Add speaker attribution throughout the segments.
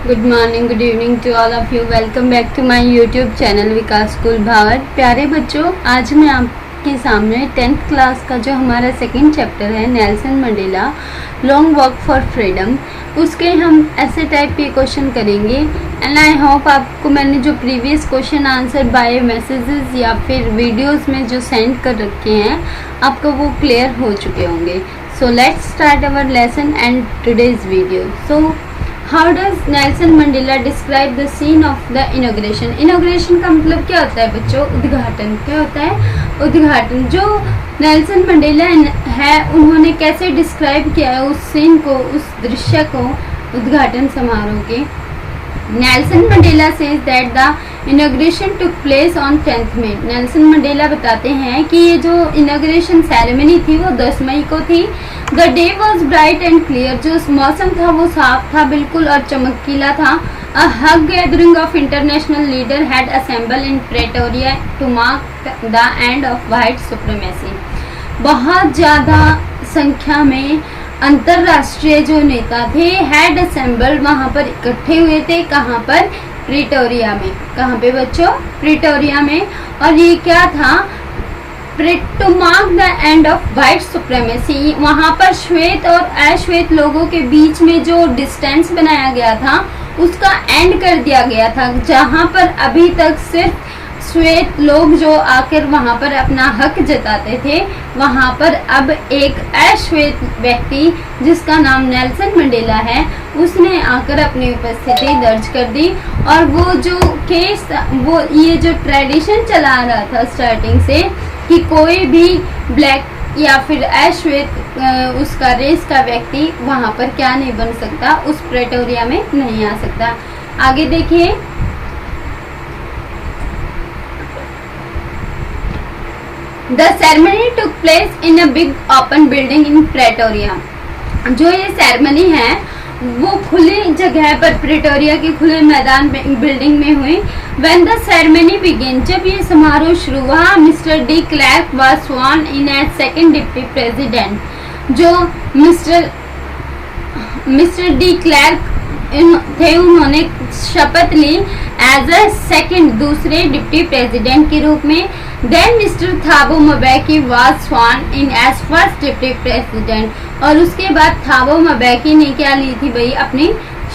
Speaker 1: Good morning, good evening to all of you. Welcome back to my YouTube channel Vikas school Bhawar. प्यारे बच्चों, आज मैं आपके सामने 10th क्लास का जो हमारा सेकंड चैप्टर है Nelson Mandela long walk for freedom, उसके हम ऐसे टाइप के क्वेश्चन करेंगे। एंड आई होप आपको मैंने जो previous question answer by messages या फिर वीडियोस में जो सेंड कर रखे हैं आपको वो क्लियर हो चुके होंगे। So let's start our lesson and today's video. So How does Nelson Mandela describe the scene of the inauguration? Inauguration का मतलब क्या होता है बच्चों? उद्घाटन। क्या होता है? उद्घाटन। जो नेल्सन मंडेला है उन्होंने कैसे डिस्क्राइब किया है उस सीन को, उस दृश्य को उद्घाटन समारोह के। Nelson Mandela says that the inauguration took place on 10th May. Nelson Mandela बताते हैं कि ये जो इनॉग्रेशन सेरेमनी थी वो 10 मई को थी। The day was bright and clear. जो मौसम था वो साफ था बिल्कुल और चमकीला था। A huge gathering of international leader had assemble in Pretoria to mark the end of white supremacy. बहुत ज़्यादा संख्या में अंतरराष्ट्रीय जो नेता थे हैड असेंबल, वहाँ पर इकट्ठे हुए थे। कहाँ पर? प्रिटोरिया में। कहाँ पे बच्चों? प्रिटोरिया में। और ये क्या था? To mark the end of white supremacy. वहाँ पर श्वेत और अश्वेत लोगों के बीच में जो डिस्टेंस बनाया गया था उसका एंड कर दिया गया था। जहाँ पर अभी तक सिर्फ श्वेत लोग जो आकर वहाँ पर अपना हक जताते थे, वहाँ पर अब एक अश्वेत व्यक्ति जिसका नाम नेल्सन मंडेला है उसने आकर अपनी उपस्थिति दर्ज कर दी। और वो जो केस, वो ये जो ट्रेडिशन चला आ रहा था स्टार्टिंग से कि कोई भी ब्लैक या फिर अश्वेत उसका रेस का व्यक्ति वहाँ पर क्या नहीं बन सकता, उस प्रेटोरिया में नहीं आ सकता। आगे देखिए, the ceremony took place in a big open building in Pretoria. जो ये सेरेमनी है वो खुली जगह पर, प्रेटोरिया के खुले मैदान में, बिल्डिंग में हुई। व्हेन द सेरेमनी बिगिन, जब ये समारोह शुरू हुआ, mister De Klerk was sworn in as second deputy president. जो मिस्टर डी क्लर्क थे उन्होंने शपथ ली एज अ सेकंड, दूसरे डिप्टी प्रेसिडेंट के रूप में। Then mister Thabo Mbeki was sworn in as first deputy president. और उसके बाद थाबो म्बेकी ने क्या ली थी भाई? अपनी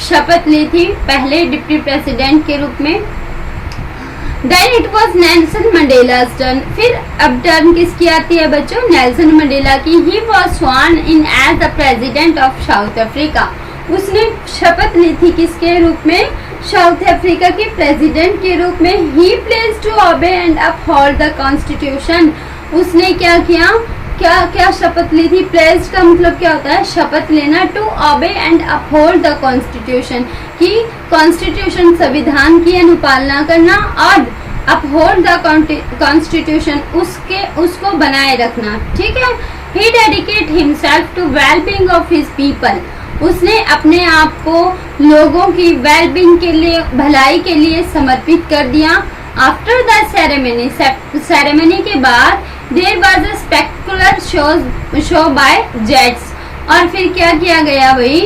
Speaker 1: शपथ ली थी पहले डिप्टी प्रेसिडेंट के रूप में। Then it was Nelson Mandela's turn. फिर अब टर्न किसकी आती है बच्चों? नेल्सन मंडेला की। He was sworn in as the president of South Africa. उसने शपथ ली थी किसके रूप में? साउथ अफ्रीका के प्रेसिडेंट के रूप में। He pledge to obey and uphold the constitution. उसने क्या किया? क्या शपथ ली थी? प्लेज का मतलब क्या होता है? शपथ लेना। To obey and uphold the constitution, कि कॉन्स्टिट्यूशन संविधान की अनुपालना करना और अपहोल्ड द कॉन्स्टिट्यूशन उसको बनाए रखना। ठीक है। He dedicate himself to wellbeing of his people. उसने अपने आप को लोगों की वेलबींग के लिए, भलाई के लिए समर्पित कर दिया। आफ्टर द सेरेमनी के बाद there was a spectacular show by jets. और फिर क्या किया गया भाई?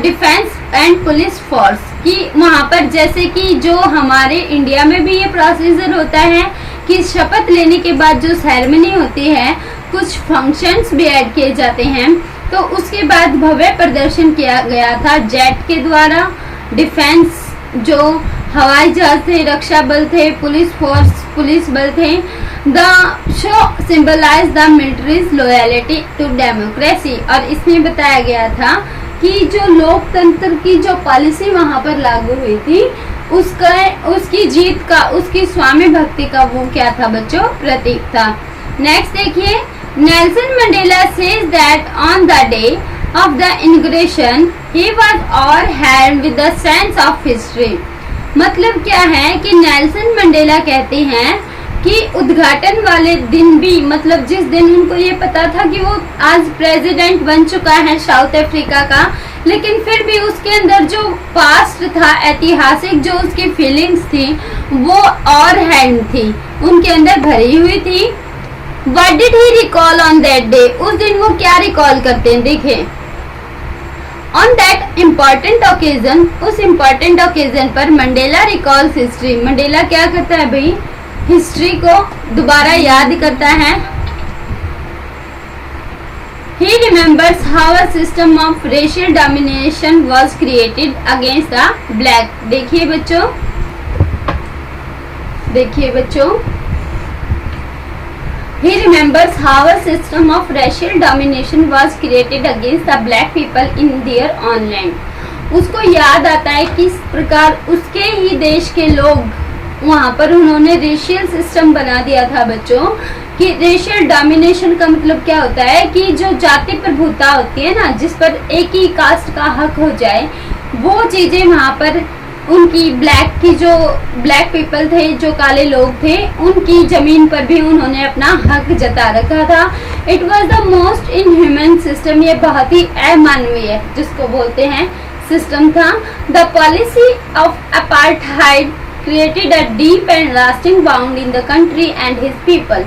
Speaker 1: डिफेंस एंड पुलिस फोर्स की वहाँ पर, जैसे कि जो हमारे इंडिया में भी ये प्रोसीजर होता है कि शपथ लेने के बाद जो सेरेमनी होती है कुछ फंक्शंस भी ऐड किए जाते हैं। तो उसके बाद भव्य प्रदर्शन किया गया था जेट के द्वारा। डिफेंस जो हवाई जहाज थे, रक्षा बल थे, पुलिस फोर्स, पुलिस बल थे। The show symbolise the military's loyalty to democracy. और इसमें बताया गया था कि जो लोकतंत्र की जो पॉलिसी वहाँ पर लागू हुई थी उसकी जीत का, उसकी स्वामी भक्ति का वो क्या था बच्चों? प्रतीक था। नेक्स्ट देखिए, Nelson Mandela says that on the day of the inauguration he was overwhelmed with the sense of history। मतलब क्या है कि नेल्सन मंडेला कहते हैं कि उद्घाटन वाले दिन भी, मतलब जिस दिन उनको ये पता था कि वो आज प्रेसिडेंट बन चुका है साउथ अफ्रीका का, लेकिन फिर भी उसके अंदर जो पास्ट था, ऐतिहासिक जो उसकी फीलिंग्स थी वो ओवरवेल्म्ड थी, उनके अंदर भरी हुई थी। What did he recall on that day? उस दिन वो क्या रिकॉल करते हैं? देखें, ऑन दैट इम्पॉर्टेंट ओकेजन, उस इम्पॉर्टेंट ओकेजन पर मंडेला रिकॉल्स हिस्ट्री, मंडेला क्या करता है भाई, हिस्ट्री को दोबारा याद करता है। He remembers how a system of racial domination was created against the black। देखिए बच्चों, देखिए बच्चों, He remembers how a system of racial domination was created against the black people in their own land। उसको याद आता है किस प्रकार उसके ही देश के लोग वहाँ पर उन्होंने रेशियल सिस्टम बना दिया था बच्चों। कि रेशियल डोमिनेशन का मतलब क्या होता है कि जो जाति प्रभुता होती है ना, जिस पर एक ही कास्ट का हक हो जाए, वो चीजें वहाँ पर उनकी ब्लैक पीपल थे, जो काले लोग थे, उनकी जमीन पर भी उन्होंने अपना हक जता रखा था। It was the most inhuman system, ये बहुत ही अमानवीय जिसको बोलते हैं सिस्टम था। The policy of apartheid created a deep and lasting bound in the country and his people.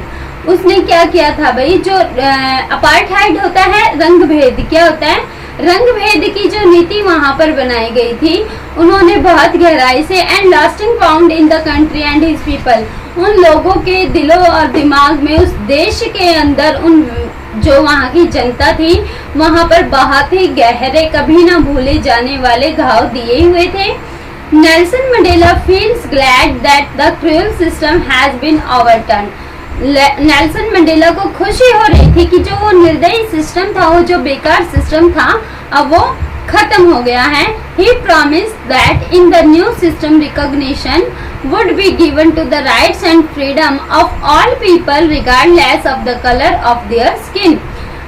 Speaker 1: उसने क्या किया था भाई, जो अपार्थाइड होता है रंग भेद, क्या होता है, रंग भेद की जो नीति वहां पर बनाई गई थी, उन्होंने बहुत गहराई से and lasting bound in the country and his people, उन लोगों के दिलों और दिमाग में, उस देश के अंदर, उन जो वहाँ की जनता थी वहां पर बहुत ही गहरे, कभी ना भूले जाने वाले घाव दिए हुए थे। Nelson Mandela feels glad that the cruel system has been overturn. Nelson Mandela को खुशी हो रही थी कि जो वो निर्दयी सिस्टम था, वो जो बेकार सिस्टम था, अब वो खत्म हो गया है। He promised that in the new system recognition would be given to the rights and freedom of all people regardless of the color of their skin।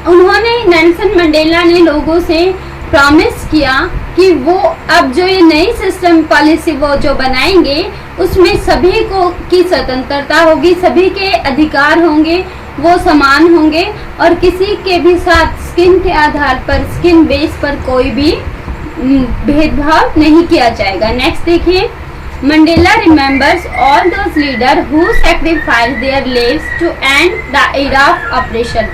Speaker 1: उन्होंने, नेल्सन मंडेला ने लोगों से प्रॉमिस किया कि वो अब जो ये नई सिस्टम पॉलिसी वो जो बनाएंगे, उसमें सभी को की स्वतंत्रता होगी, सभी के अधिकार होंगे, वो समान होंगे और किसी के भी साथ स्किन के आधार पर, स्किन बेस पर कोई भी भेदभाव नहीं किया जाएगा। नेक्स्ट देखिए, Mandela remembers all those leader who sacrifice their lives to end the era of oppression.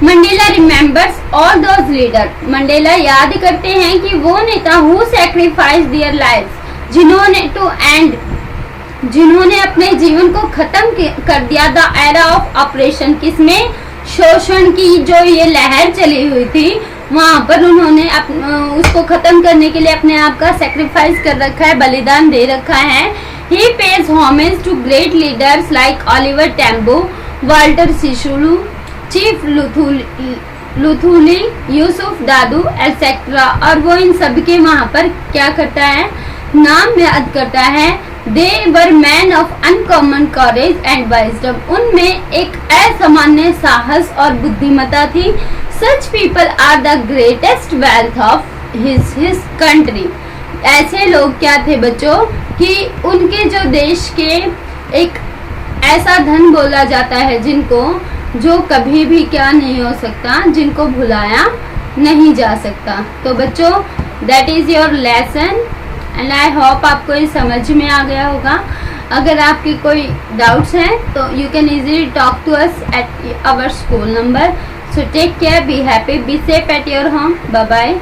Speaker 1: Mandela remembers all those leader, Mandela याद करते हैं कि वो नेता हु सैक्रिफाइस देयर लाइव्स, जिन्होंने अपने जीवन को खत्म कर दिया, द एरा ऑफ ऑपरेशन, किसमें, शोषण की जो ये लहर चली हुई थी वहां पर उन्होंने उसको खत्म करने के लिए अपने आप का सैक्रिफाइस कर रखा है, बलिदान दे रखा है। He pays homage to great leaders like Oliver Tambo, Walter Sisulu, chief Luthuli, Yusuf Dadoo etcetera. और वो इन सब के वहां पर क्या करता है, नाम याद करता है। They were man of uncommon courage and wisdom, उनमें एक असामान्य साहस और बुद्धिमत्ता थी। Such people are the greatest wealth of his country. ऐसे लोग क्या थे बच्चों कि उनके जो देश के एक ऐसा धन बोला जाता है जिनको, जो कभी भी क्या नहीं हो सकता, जिनको भुलाया नहीं जा सकता। तो बच्चों that is your lesson and I hope आपको ये समझ में आ गया होगा। अगर आपकी कोई डाउट्स हैं तो you can easily talk to us at our school number. So take care, be happy, be safe at your home. Bye bye.